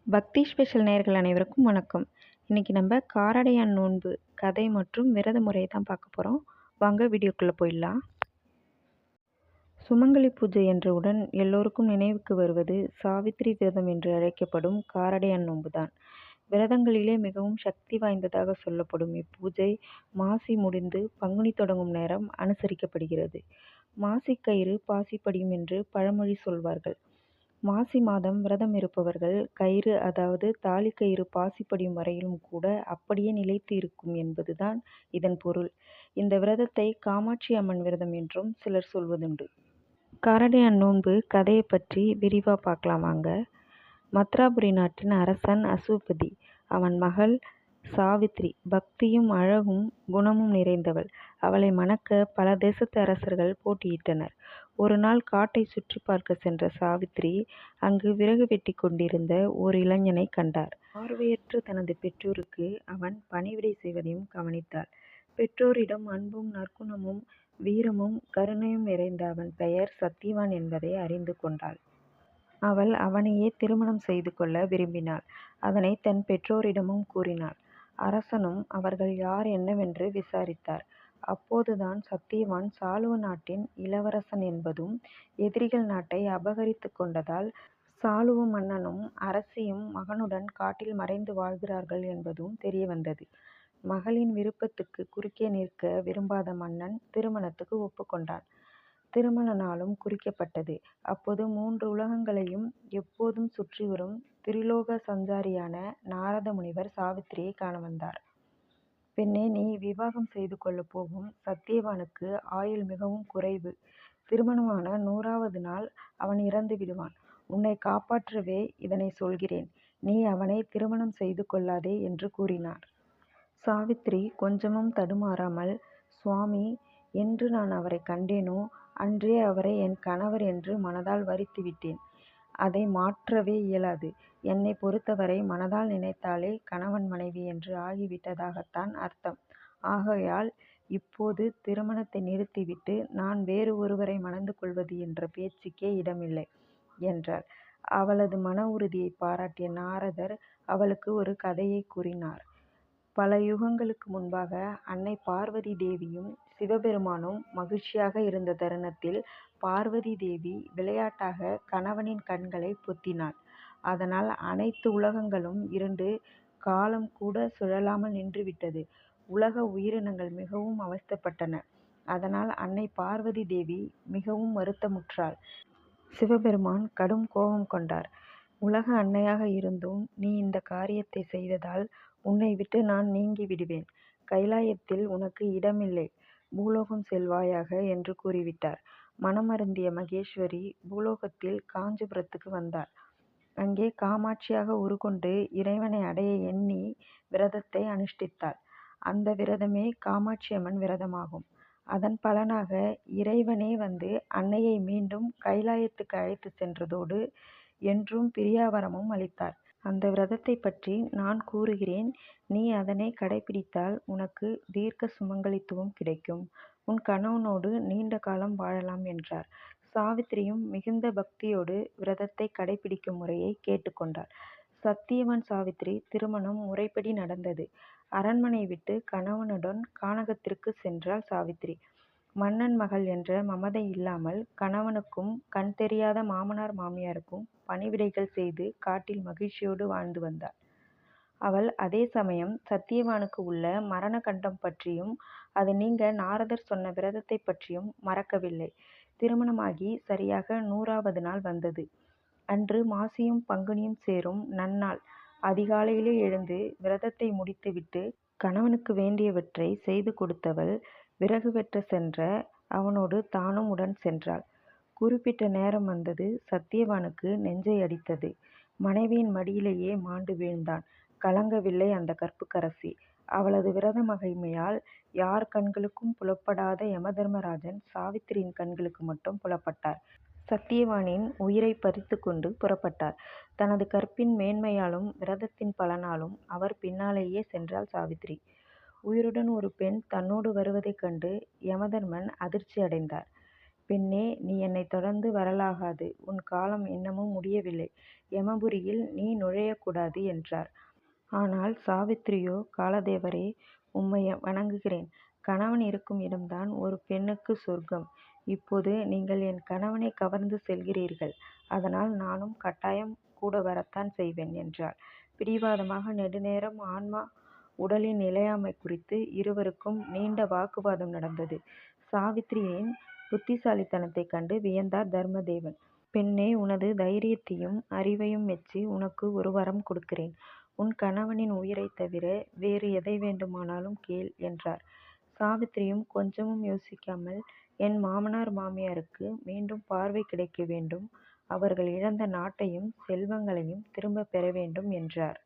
பக்தி ஸ்பெஷல் நேயர்கள் அனைவருக்கும் வணக்கம். இன்னைக்கு நம்ம காரடையான் நோன்பு கதை மற்றும் விரத முறையை தான் பார்க்க போகிறோம். வாங்க வீடியோக்குள்ளே போயிடலாம். சுமங்கலி பூஜை என்றவுடன் எல்லோருக்கும் நினைவுக்கு வருவது சாவித்திரி விரதம் என்று அழைக்கப்படும் காரடையான் நோன்பு தான். விரதங்களிலே மிகவும் சக்தி வாய்ந்ததாக சொல்லப்படும் இப்பூஜை மாசி முடிந்து பங்குனி தொடங்கும் நேரம் அனுசரிக்கப்படுகிறது. மாசிக்கயிறு பாசி படியும் என்று பழமொழி சொல்வார்கள். மாசி மாதம் விரதம் இருப்பவர்கள் கயிறு, அதாவது தாலி கயிறு பாசிப்படியும் வரையிலும் கூட அப்படியே நிலைத்து இருக்கும் என்பதுதான் இதன் பொருள். இந்த விரதத்தை காமாட்சி அம்மன் விரதம் என்றும் சிலர் சொல்வதுண்டு. காரடையான் நோன்பு கதையை பற்றி விரிவா பார்க்கலாம் வாங்க. மத்ராபுரி நாட்டின் அரசன் அசுவபதி. அவன் மகள் சாவித்திரி பக்தியும் அழகும் குணமும் நிறைந்தவள். அவளை மணக்க பல தேசத்து அரசர்கள் போட்டியிட்டனர். ஒரு நாள் காட்டை சுற்றி பார்க்க சென்ற சாவித்திரி அங்கு விறகு வெட்டி கொண்டிருந்த ஓர் இளைஞனை கண்டார். பார்வையற்ற தனது பெற்றோருக்கு அவன் பணிவிடை செய்வதையும் கவனித்தாள். பெற்றோரிடம் அன்பும் நற்குணமும் வீரமும் கருணையும் நிறைந்த அவன் பெயர் சத்தியவான் என்பதை அறிந்து கொண்டாள். அவள் அவனையே திருமணம் செய்து கொள்ள விரும்பினாள். அதனை தன் பெற்றோரிடமும் கூறினாள். அரசனும் அவர்கள் யார் என்னவென்று விசாரித்தார். அப்போதுதான் சத்தியவான் சாளுவ நாட்டின் இளவரசன் என்பதும் எதிரிகள் நாட்டை அபகரித்து கொண்டதால் சாளுவ மன்னனும் அரசியும் மகனுடன் காட்டில் மறைந்து வாழ்கிறார்கள் என்பதும் தெரியவந்தது. மகளின் விருப்பத்துக்கு குறுக்கே நிற்க விரும்பாத மன்னன் திருமணத்துக்கு ஒப்புக்கொண்டான். திருமண நாளும் குறிக்கப்பட்டது. அப்போது 3 உலகங்களையும் எப்போதும் சுற்றி வரும் திரிலோக சஞ்சாரியான நாரத முனிவர் சாவித்திரியை காண வந்தார். பெண்ணே, நீ விவாகம் செய்து கொள்ளப் போகும் சத்தியவானுக்கு ஆயுள் மிகவும் குறைவு. திருமணமான 100வது நாள் அவன் இறந்து விடுவான். உன்னை காப்பாற்றவே இதனை சொல்கிறேன். நீ அவனை திருமணம் செய்து கொள்ளாதே என்று கூறினார். சாவித்திரி கொஞ்சமும் தடுமாறாமல், சுவாமி, என்று நான் அவரை கண்டேனோ அன்றே அவரை என் கணவர் என்று மனதால் வரித்து விட்டேன். அதை மாற்றவே இயலாது. என்னை பொறுத்தவரை மனதால் நினைத்தாலே கணவன் மனைவி என்று ஆகிவிட்டதாகத்தான் அர்த்தம். ஆகையால் இப்போது திருமணத்தை நிறுத்திவிட்டு நான் வேறு ஒருவரை மணந்து கொள்வது என்ற பேச்சுக்கே இடமில்லை என்றார். அவளது மன உறுதியை பாராட்டிய நாரதர் அவளுக்கு ஒரு கதையை கூறினார். பல யுகங்களுக்கு முன்பாக அன்னை பார்வதி தேவியும் சிவபெருமானும் மகிழ்ச்சியாக இருந்த தருணத்தில் பார்வதி தேவி விளையாட்டாக கணவனின் கண்களை பொத்தினாள். அதனால் அனைத்து உலகங்களும் இருண்டு காலம் கூட சுழலாமல் நின்றுவிட்டது. உலக உயிரினங்கள் மிகவும் அவஸ்தைப்பட்டன. அதனால் அன்னை பார்வதி தேவி மிகவும் வருத்தமுற்றாள். சிவபெருமான் கடும் கோபம் கொண்டார். உலக அன்னையாக இருந்தும் நீ இந்த காரியத்தை செய்ததால் உன்னை விட்டு நான் நீங்கி விடுவேன். கைலாயத்தில் உனக்கு இடமில்லை. பூலோகம் செல்வாயாக என்று கூறிவிட்டார். மனமருந்திய மகேஸ்வரி பூலோகத்தில் காஞ்சிபுரத்துக்கு வந்தாள். அங்கே காமாட்சியாக உருக்கொண்டு இறைவனை அடைய எண்ணி விரதத்தை அனுஷ்டித்தாள். அந்த விரதமே காமாட்சி அம்மன் விரதமாகும். அதன் பலனாக இறைவனே வந்து அன்னையை மீண்டும் கைலாயத்துக்கு அழைத்து சென்றதோடு என்றும் பிரியாவரமும் அளித்தார். அந்த விரதத்தை பற்றி நான் கூறுகிறேன். நீ அதனை கடைபிடித்தால் உனக்கு தீர்க்க சுமங்கலித்துவம் கிடைக்கும். உன் கணவனோடு நீண்ட காலம் வாழலாம் என்றார். சாவித்திரியும் மிகுந்த பக்தியோடு விரதத்தை கடைபிடிக்கும் முறையை கேட்டுக்கொண்டாள். சத்தியவான் சாவித்திரி திருமணம் முறைப்படி நடந்தது. அரண்மனை விட்டு கணவனுடன் கானகத்திற்கு சென்றாள் சாவித்திரி. மன்னன் மகள் என்ற மமதை இல்லாமல் கணவனுக்கும் கண் தெரியாத மாமனார் மாமியாருக்கும் பணிவிடைகள் செய்து காட்டில் மகிழ்ச்சியோடு வாழ்ந்து வந்தாள். அவள் அதே சமயம் சத்தியவானுக்கு உள்ள மரண கண்டம் பற்றியும் அது நீங்க நாரதர் சொன்ன விரதத்தை பற்றியும் மறக்கவில்லை. திருமணமாகி சரியாக 100வது நாள் வந்தது. அன்று மாசியும் பங்குனியும் சேரும் நன்னாள். அதிகாலையிலே எழுந்து விரதத்தை முடித்துவிட்டு கணவனுக்கு வேண்டியவற்றை செய்து கொடுத்தவள் விறகு வெட்ட சென்ற அவனோடு தானும் உடன் சென்றாள். குறிப்பிட்ட நேரம் வந்தது. சத்தியவானுக்கு நெஞ்சை அடித்தது. மனைவியின் மடியிலேயே மாண்டு வீழ்ந்தான். கலங்கவில்லை அந்த கற்புக்கரசி. அவளது விரத மகிமையால் யார் கண்களுக்கும் புலப்படாத யமதர்மராஜன் சாவித்திரியின் கண்களுக்கு மட்டும் புலப்பட்டார். சத்தியவானின் உயிரை பறித்து கொண்டு புறப்பட்டார். தனது கற்பின் மேன்மையாலும் விரதத்தின் பலனாலும் அவர் பின்னாலேயே சென்றாள் சாவித்திரி. உயிருடன் ஒரு பெண் தன்னோடு வருவதைக் கண்டு யமதர்மன் அதிர்ச்சி அடைந்தார். பெண்ணே, நீ என்னைத் தொடர்ந்து வரலாகாது. உன் காலம் இன்னமும் முடியவில்லை. யமபுரியில் நீ நுழையக்கூடாது என்றார். ஆனால் சாவித்திரியோ, காலதேவரே, உம்மை வணங்குகிறேன். கணவன் இருக்கும் இடம்தான் ஒரு பெண்ணுக்கு சொர்க்கம். இப்போது நீங்கள் என் கணவனை கவர்ந்து செல்கிறீர்கள். அதனால் நானும் கட்டாயம் கூட வரத்தான் செய்வேன் என்றாள். பிடிவாதமாக நெடுநேரம் ஆன்மா உடலின் நிலையாமை குறித்து இருவருக்கும் நீண்ட வாக்குவாதம் நடந்தது. சாவித்திரியின் புத்திசாலித்தனத்தைக் கண்டு வியந்தார் தர்மதேவன். பெண்ணே, உனது தைரியத்தையும் அறிவையும் மெச்சி உனக்கு ஒரு வரம் கொடுக்கிறேன். உன் கணவனின் உயிரைத் தவிர வேறு எதை வேண்டுமானாலும் கேள் என்றார். சாவித்திரியும் கொஞ்சமும் யோசிக்காமல், என் மாமனார் மாமியாருக்கு மீண்டும் பார்வை கிடைக்க வேண்டும், அவர்கள் இழந்த நாட்டையும் செல்வங்களையும் திரும்பப் பெற வேண்டும் என்றார்.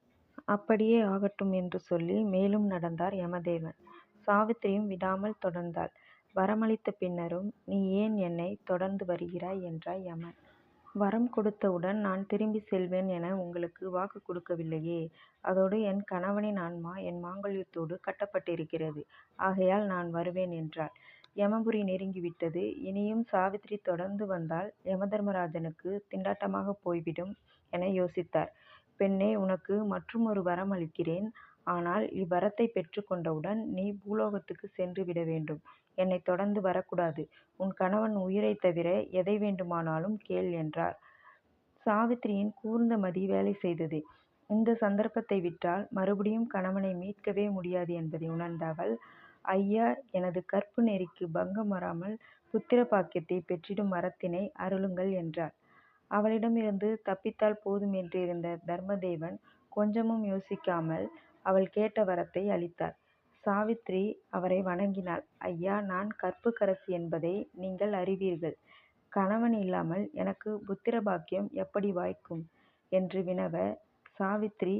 அப்படியே ஆகட்டும் என்று சொல்லி மேலும் நடந்தார் யமதேவன். சாவித்திரியும் விடாமல் தொடர்ந்தாள். வரமளித்த பின்னரும் நீ ஏன் என்னை தொடர்ந்து வருகிறாய் என்றாய் யமன். வரம் கொடுத்தவுடன் நான் திரும்பி செல்வேன் என உங்களுக்கு வாக்கு கொடுக்கவில்லையே. அதோடு என் கணவனின் ஆன்மா என் மாங்கல்யத்தோடு கட்டப்பட்டிருக்கிறது. ஆகையால் நான் வருவேன் என்றாள். யமபுரி நெருங்கிவிட்டது. இனியும் சாவித்திரி தொடர்ந்து வந்தால் யமதர்மராஜனுக்கு திண்டாட்டமாக போய்விடும் என யோசித்தார். பெண்ணே, உனக்கு மற்றுமொரு வரம் அளிக்கிறேன். ஆனால் இவ்வரத்தை பெற்று கொண்டவுடன் நீ பூலோகத்துக்கு சென்று விட வேண்டும். என்னை தொடர்ந்து வரக்கூடாது. உன் கணவன் உயிரைத் தவிர எதை வேண்டுமானாலும் கேள் என்றார். சாவித்திரியின் கூர்ந்த மதி வேலை செய்தது. இந்த சந்தர்ப்பத்தை விட்டால் மறுபடியும் கணவனை மீட்கவே முடியாது என்பதை உணர்ந்த அவள், ஐயா, எனது கற்பு நெறிக்கு பங்கம் வராமல் புத்திர பாக்கியத்தை பெற்றிடும் வரத்தினை அருளுங்கள் என்றாள். அவளிடமிருந்து தப்பித்தால் போதும் என்றிருந்த தர்மதேவன் கொஞ்சமும் யோசிக்காமல் அவள் கேட்ட வரத்தை அளித்தார். சாவித்திரி அவரை வணங்கினாள். ஐயா, நான் கற்புக்கரசி என்பதை நீங்கள் அறிவீர்கள். கணவன் இல்லாமல் எனக்கு புத்திர பாக்கியம் எப்படி வாய்க்கும் என்று வினவ, சாவித்திரி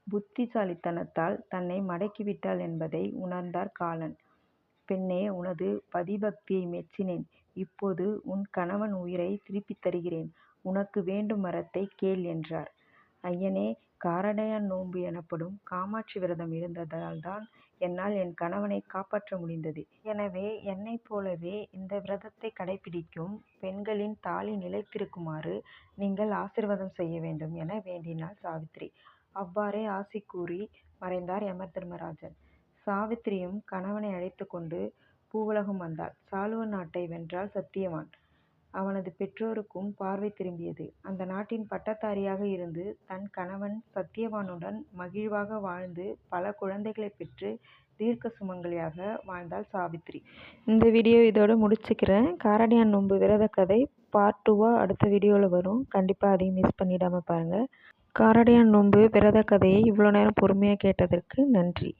புத்திசாலித்தனத்தால் தன்னை மடக்கிவிட்டாள் என்பதை உணர்ந்தார் காலன். பெண்ணே, உனது பதிபக்தியை மெச்சினேன். இப்போது உன் கணவன் உயிரை திருப்பித் தருகிறேன். உனக்கு வேண்டும் வரத்தை கேள் என்றார். ஐயனே, காரடையான் நோன்பு எனப்படும் காமாட்சி விரதம் இருந்ததால்தான் என்னால் என் கணவனை காப்பாற்ற முடிந்தது. எனவே என்னைப் போலவே இந்த விரதத்தை கடைபிடிக்கும் பெண்களின் தாலி நிலைத்திருக்குமாறு நீங்கள் ஆசீர்வாதம் செய்ய வேண்டும் என வேண்டினாள் சாவித்திரி. அவ்வாறே ஆசி கூறி மறைந்தார் யமதர்மராஜன். சாவித்திரியும் கணவனை அழைத்து கொண்டு பூவுலகம் வந்தாள். சாளுவ நாட்டை வென்றால் சத்தியவான். அவனது பெற்றோருக்கும் பார்வை திரும்பியது. அந்த நாட்டின் பட்டத்தாரியாக இருந்து தன் கணவன் சத்தியவானுடன் மகிழ்வாக வாழ்ந்து பல குழந்தைகளை பெற்று தீர்க்க சுமங்கலியாக வாழ்ந்தாள் சாவித்திரி. இந்த வீடியோ இதோட முடிச்சுக்கிறேன். காரடையான் நோன்பு விரத கதை பார்ட் 2 அடுத்த வீடியோவில் வரும். கண்டிப்பாக அதையும் மிஸ் பண்ணிடாமல் பாருங்கள். காரடையான் நோன்பு விரத கதையை இவ்வளோ நேரம் பொறுமையாக கேட்டதற்கு நன்றி.